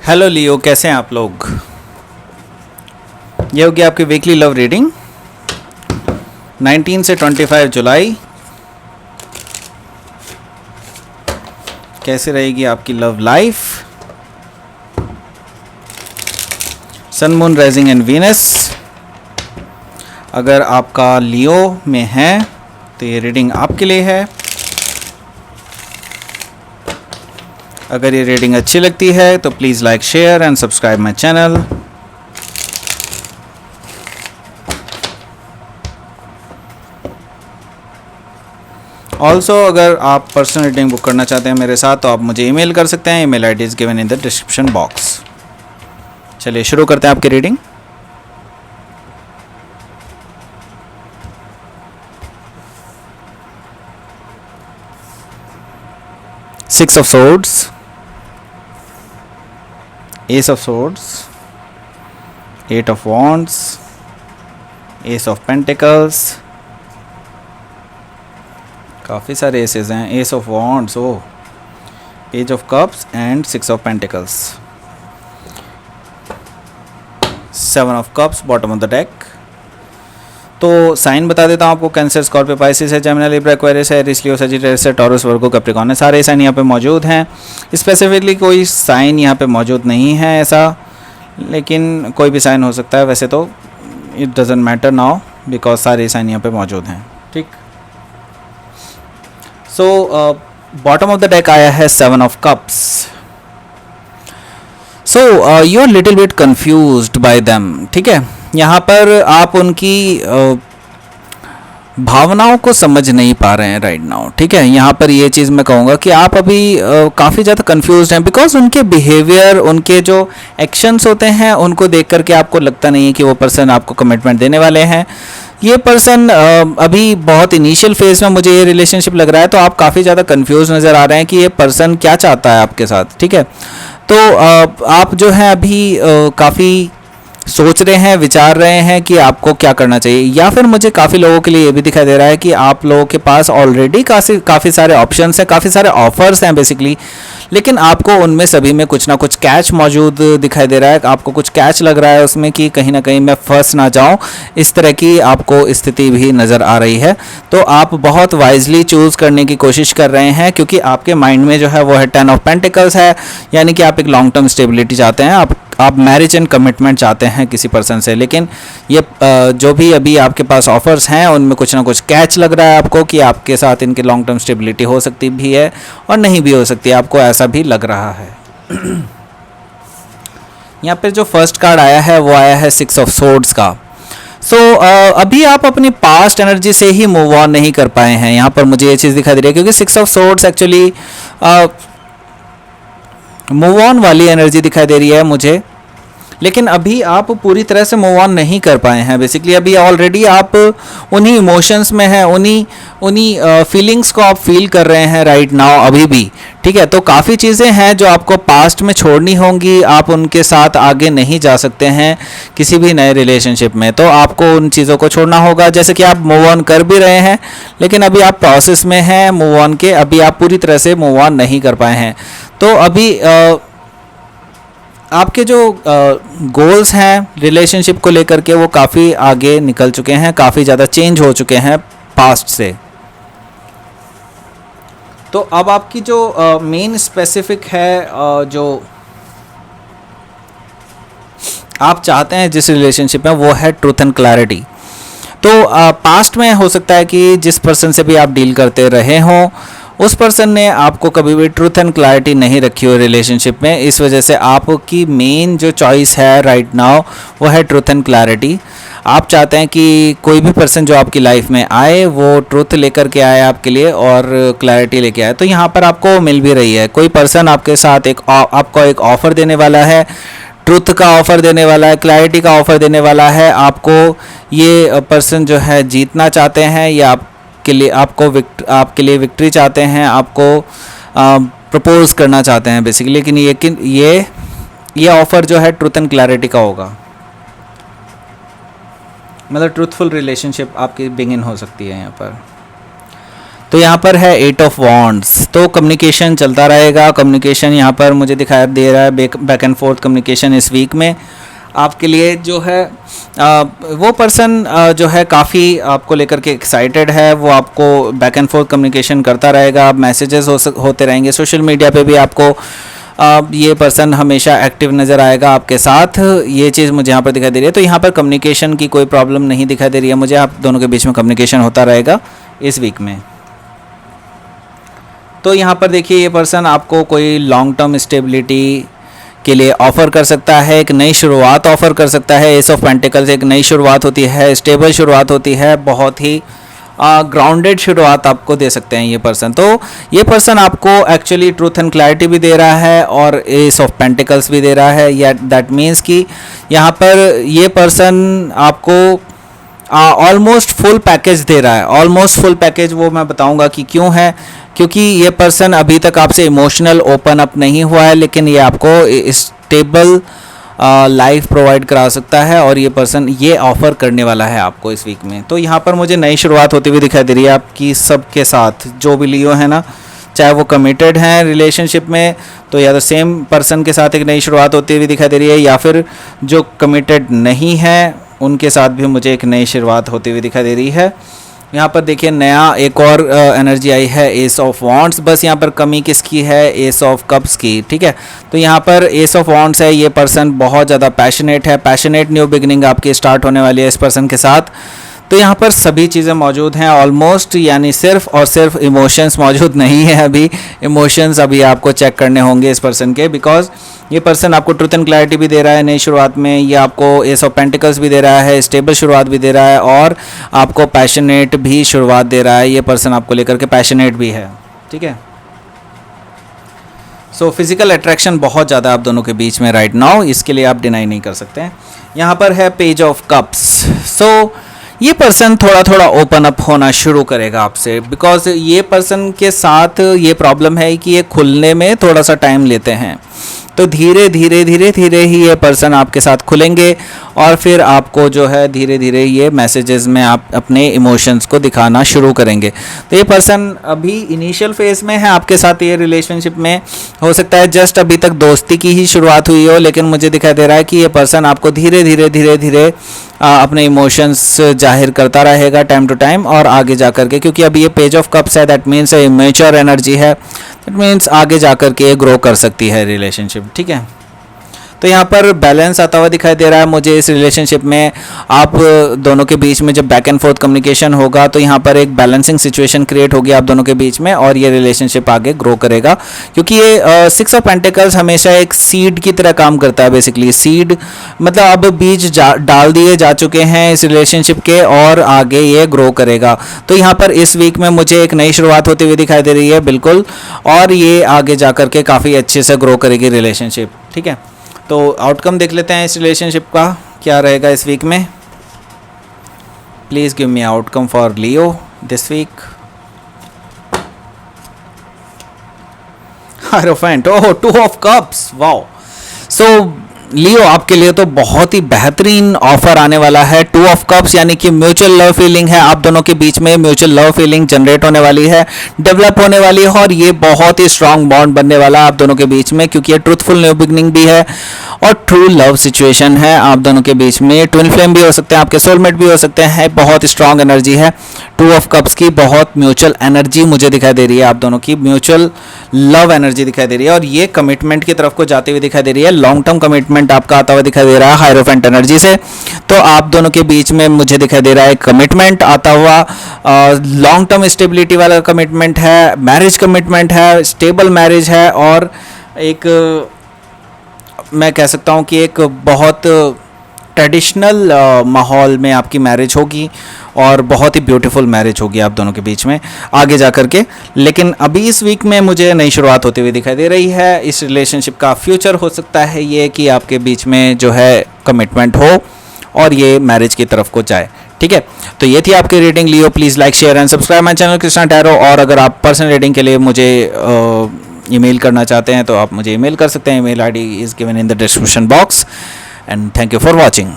Hello लियो, कैसे हैं आप लोग। ये होगी आपकी वीकली लव रीडिंग 19 से 25 जुलाई। कैसे रहेगी आपकी love life. Sun moon rising and Venus अगर आपका लियो में है तो ये रीडिंग आपके लिए है। अगर ये रीडिंग अच्छी लगती है तो please like, share and subscribe my channel. Also अगर आप पर्सनल रीडिंग बुक करना चाहते हैं मेरे साथ तो आप मुझे ईमेल कर सकते हैं। Email ID is given in the description box. चलिए शुरू करते हैं आपकी reading. Six of swords, ace of swords, eight of wands, ace of pentacles. काफ़ी सारे एसेस हैं। Ace of wands, oh, page of cups and six of pentacles. Seven of cups bottom of the deck. तो sign बता देता हूँ आपको। Cancer, Scorpio, Pisces है, Gemini, Libra, Aquarius है, एरीज, लियो, सजिटेरियस है, टॉरस, वर्गो, कैप्रिकॉर्न है। सारे साइन यहाँ पे मौजूद हैं। स्पेसिफिकली कोई साइन यहाँ पे मौजूद नहीं है ऐसा, लेकिन कोई भी साइन हो सकता है। वैसे तो it doesn't matter now because सारे साइन यहाँ पे मौजूद हैं। ठीक। So bottom of the deck आया है seven of cups. So you are little bit confused by them. ठीक है, यहाँ पर आप उनकी भावनाओं को समझ नहीं पा रहे हैं राइट नाउ। ठीक है, यहाँ पर ये चीज़ मैं कहूँगा कि आप अभी काफ़ी ज़्यादा कंफ्यूज्ड हैं बिकॉज उनके बिहेवियर, उनके जो एक्शंस होते हैं उनको देख करके आपको लगता नहीं है कि वो पर्सन आपको कमिटमेंट देने वाले हैं। ये पर्सन अभी बहुत इनिशियल फेज में मुझे ये रिलेशनशिप लग रहा है, तो आप काफ़ी ज़्यादा कंफ्यूज नज़र आ रहे हैं कि ये पर्सन क्या चाहता है आपके साथ। ठीक है, तो आप जो है अभी काफ़ी सोच रहे हैं, विचार रहे हैं कि आपको क्या करना चाहिए। या फिर मुझे काफ़ी लोगों के लिए ये भी दिखाई दे रहा है कि आप लोगों के पास ऑलरेडी काफ़ी सारे ऑप्शंस हैं, काफ़ी सारे ऑफर्स हैं बेसिकली, लेकिन आपको उनमें सभी में कुछ ना कुछ कैच मौजूद दिखाई दे रहा है। आपको कुछ कैच लग रहा है उसमें कि कहीं ना कहीं मैं फंस ना जाऊं, इस तरह की आपको स्थिति भी नज़र आ रही है। तो आप बहुत वाइजली चूज़ करने की कोशिश कर रहे हैं क्योंकि आपके माइंड में जो है वो है टेन ऑफ पेंटिकल्स है, यानी कि आप एक लॉन्ग टर्म स्टेबिलिटी चाहते हैं। आप मैरिज एंड कमिटमेंट चाहते हैं किसी पर्सन से, लेकिन ये जो भी अभी आपके पास ऑफर्स हैं उनमें कुछ ना कुछ कैच लग रहा है आपको कि आपके साथ इनकी लॉन्ग टर्म स्टेबिलिटी हो सकती भी है और नहीं भी हो सकती है, आपको ऐसा भी लग रहा है। यहाँ पे जो फर्स्ट कार्ड आया है वो आया है सिक्स ऑफ सोर्ड्स का। सो अभी आप अपनी पास्ट एनर्जी से ही मूव ऑन नहीं कर पाए हैं। यहाँ पर मुझे ये चीज़ दिखाई दे रही है क्योंकि six of swords actually move on वाली एनर्जी दिखाई दे रही है मुझे, लेकिन अभी आप पूरी तरह से मूव ऑन नहीं कर पाए हैं। बेसिकली अभी ऑलरेडी आप उन्हीं इमोशंस में हैं, उन्हीं फीलिंग्स को आप फील कर रहे हैं राइट नाउ अभी भी। ठीक है, तो काफ़ी चीज़ें हैं जो आपको पास्ट में छोड़नी होंगी। आप उनके साथ आगे नहीं जा सकते हैं किसी भी नए रिलेशनशिप में, तो आपको उन चीज़ों को छोड़ना होगा। जैसे कि आप मूव ऑन कर भी रहे हैं लेकिन अभी आप प्रोसेस में हैं मूव ऑन के, अभी आप पूरी तरह से मूव ऑन नहीं कर पाए हैं। तो अभी आपके जो गोल्स हैं रिलेशनशिप को लेकर के वो काफ़ी आगे निकल चुके हैं, काफ़ी ज़्यादा चेंज हो चुके हैं पास्ट से। तो अब आपकी जो मेन स्पेसिफिक है जो आप चाहते हैं जिस रिलेशनशिप में, वो है ट्रूथ एंड क्लैरिटी। तो पास्ट में हो सकता है कि जिस पर्सन से भी आप डील करते रहे हों उस पर्सन ने आपको कभी भी ट्रूथ एंड क्लैरिटी नहीं रखी हो रिलेशनशिप में। इस वजह से आपकी मेन जो चॉइस है राइट नाउ वो है ट्रूथ एंड क्लैरिटी। आप चाहते हैं कि कोई भी पर्सन जो आपकी लाइफ में आए वो ट्रूथ लेकर के आए आपके लिए और क्लैरिटी लेके आए। तो यहाँ पर आपको मिल भी रही है। कोई पर्सन आपके साथ आपको एक ऑफ़र देने वाला है, ट्रूथ का ऑफ़र देने वाला है, क्लैरिटी का ऑफ़र देने वाला है। आपको ये पर्सन जो है जीतना चाहते हैं या आपके लिए विक्ट्री चाहते हैं, आपको प्रपोज करना चाहते हैं बेसिकली। लेकिन ये ऑफ़र जो है ट्रूथ एंड क्लैरिटी का होगा, मतलब ट्रूथफुल रिलेशनशिप आपकी बिगिन हो सकती है यहाँ पर। तो यहाँ पर है 8 ऑफ वॉन्ड्स, तो कम्युनिकेशन चलता रहेगा। कम्युनिकेशन यहाँ पर मुझे दिखाई दे रहा है, बैक एंड फोर्थ कम्युनिकेशन इस वीक में आपके लिए जो है वो पर्सन जो है काफ़ी आपको लेकर के एक्साइटेड है, वो आपको बैक एंड फोर्थ कम्युनिकेशन करता रहेगा, मैसेजेस होते रहेंगे। सोशल मीडिया पे भी आपको ये पर्सन हमेशा एक्टिव नज़र आएगा आपके साथ, ये चीज़ मुझे यहाँ पर दिखाई दे रही है। तो यहाँ पर कम्युनिकेशन की कोई प्रॉब्लम नहीं दिखाई दे रही है मुझे, आप दोनों के बीच में कम्युनिकेशन होता रहेगा इस वीक में। तो यहाँ पर देखिए ये पर्सन आपको कोई लॉन्ग टर्म स्टेबिलिटी के लिए ऑफ़र कर सकता है, एक नई शुरुआत ऑफ़र कर सकता है। एस ऑफ पेंटिकल्स एक नई शुरुआत होती है, स्टेबल शुरुआत होती है, बहुत ही ग्राउंडेड शुरुआत आपको दे सकते हैं ये पर्सन। तो ये पर्सन आपको एक्चुअली ट्रूथ एंड क्लैरिटी भी दे रहा है और एस ऑफ पेंटिकल्स भी दे रहा है, या दैट मीन्स कि यहाँ पर ये पर्सन आपको ऑलमोस्ट फुल पैकेज दे रहा है। ऑलमोस्ट फुल पैकेज वो मैं बताऊंगा कि क्यों है, क्योंकि ये पर्सन अभी तक आपसे इमोशनल ओपन अप नहीं हुआ है, लेकिन ये आपको स्टेबल लाइफ प्रोवाइड करा सकता है और ये पर्सन ये ऑफ़र करने वाला है आपको इस वीक में। तो यहाँ पर मुझे नई शुरुआत होती हुई दिखाई दे रही है आपकी सबके साथ, जो भी लियो है ना, चाहे वो कमिटेड हैं रिलेशनशिप में, तो या तो सेम पर्सन के साथ एक नई शुरुआत होती हुई दिखाई दे रही है, या फिर जो कमिटेड नहीं है उनके साथ भी मुझे एक नई शुरुआत होती हुई दिखाई दे रही है। यहाँ पर देखिए नया एक और एनर्जी आई है, एस ऑफ वॉन्ड्स। बस यहाँ पर कमी किसकी है, एस ऑफ कप्स की, ठीक है। तो यहाँ पर एस ऑफ वॉन्ड्स है, ये पर्सन बहुत ज़्यादा पैशनेट है, पैशनेट न्यू बिगनिंग आपकी स्टार्ट होने वाली है इस पर्सन के साथ। तो यहाँ पर सभी चीज़ें मौजूद हैं ऑलमोस्ट, यानी सिर्फ और सिर्फ इमोशंस मौजूद नहीं है अभी। इमोशंस अभी आपको चेक करने होंगे इस पर्सन के, बिकॉज ये पर्सन आपको ट्रूथ एंड क्लैरिटी भी दे रहा है नई शुरुआत में, ये आपको एस ऑफ पेंटिकल्स भी दे रहा है, स्टेबल शुरुआत भी दे रहा है और आपको पैशनेट भी शुरुआत दे रहा है। ये पर्सन आपको लेकर के पैशनेट भी है, ठीक है। सो फिजिकल अट्रैक्शन बहुत ज़्यादा आप दोनों के बीच में राइट नाउ, इसके लिए आप डिनाई नहीं कर सकते हैं। यहाँ पर है पेज ऑफ कप्स। सो ये पर्सन थोड़ा थोड़ा ओपन अप होना शुरू करेगा आपसे, बिकॉज ये पर्सन के साथ ये प्रॉब्लम है कि ये खुलने में थोड़ा सा टाइम लेते हैं। तो धीरे धीरे धीरे धीरे ही ये पर्सन आपके साथ खुलेंगे और फिर आपको जो है धीरे धीरे ये मैसेजेस में आप अपने इमोशंस को दिखाना शुरू करेंगे। तो ये पर्सन अभी इनिशियल फेज में है आपके साथ, ये रिलेशनशिप में हो सकता है जस्ट अभी तक दोस्ती की ही शुरुआत हुई हो, लेकिन मुझे दिखाई दे रहा है कि ये पर्सन आपको धीरे धीरे धीरे धीरे अपने इमोशंस जाहिर करता रहेगा टाइम टू टाइम और आगे जा कर के, क्योंकि अभी ये पेज ऑफ कप्स है, दैट मीन्स मैच्योर एनर्जी है, दैट मीन्स आगे जा कर के ग्रो कर सकती है रिलेशनशिप, ठीक है। तो यहाँ पर बैलेंस आता हुआ दिखाई दे रहा है मुझे इस रिलेशनशिप में। आप दोनों के बीच में जब बैक एंड फोर्थ कम्युनिकेशन होगा तो यहाँ पर एक बैलेंसिंग सिचुएशन क्रिएट होगी आप दोनों के बीच में और ये रिलेशनशिप आगे ग्रो करेगा, क्योंकि ये सिक्स ऑफ पेंटिकल्स हमेशा एक सीड की तरह काम करता है। बेसिकली सीड मतलब अब बीज डाल दिए जा चुके हैं इस रिलेशनशिप के और आगे ये ग्रो करेगा। तो यहाँ पर इस वीक में मुझे एक नई शुरुआत होती हुई दिखाई दे रही है बिल्कुल, और ये आगे जा कर के काफ़ी अच्छे से ग्रो करेगी रिलेशनशिप, ठीक है। तो आउटकम देख लेते हैं इस रिलेशनशिप का क्या रहेगा इस वीक में। Please give me outcome for Leo this week. Hierophant, oh 2 of cups, wow. So Leo आपके लिए तो बहुत ही बेहतरीन ऑफर आने वाला है। 2 ऑफ कप्स यानी कि म्यूचुअल लव फीलिंग है आप दोनों के बीच में, म्यूचुअल लव फीलिंग जनरेट होने वाली है, डेवलप होने वाली है और ये बहुत ही स्ट्रांग बॉन्ड बनने वाला है आप दोनों के बीच में, क्योंकि ये ट्रूथफुल न्यू बिगनिंग भी है और ट्रू लव सिचुएशन है आप दोनों के बीच में। ट्विन फ्लेम भी हो सकते हैं, आपके सोलमेट भी हो सकते हैं, बहुत स्ट्रांग एनर्जी है 2 ऑफ कप्स की, बहुत म्यूचुअल एनर्जी मुझे दिखाई दे रही है आप दोनों की, म्यूचुअल लव एनर्जी दिखाई दे रही है और ये कमिटमेंट की तरफ को जाते हुए दिखाई दे रही है। लॉन्ग टर्म कमिटमेंट आपका आता हुआ दिखाई दे रहा है हायरोफेंट एनर्जी से। तो आप दोनों के बीच में मुझे दिखाई दे रहा है कमिटमेंट आता हुआ, लॉन्ग टर्म स्टेबिलिटी वाला कमिटमेंट है, मैरिज कमिटमेंट है, स्टेबल मैरिज है और एक मैं कह सकता हूँ कि एक बहुत ट्रेडिशनल माहौल में आपकी मैरिज होगी और बहुत ही ब्यूटीफुल मैरिज होगी आप दोनों के बीच में आगे जा कर के। लेकिन अभी इस वीक में मुझे नई शुरुआत होती हुई दिखाई दे रही है। इस रिलेशनशिप का फ्यूचर हो सकता है ये कि आपके बीच में जो है कमिटमेंट हो और ये मैरिज की तरफ को जाए, ठीक है। तो ये थी आपकी reading Leo. Please like share and subscribe my channel Krishna tarot. और अगर आप पर्सनल रीडिंग के लिए मुझे ईमेल करना चाहते हैं तो आप मुझे ईमेल कर सकते हैं। Email ID is given in the description box and thank you for watching.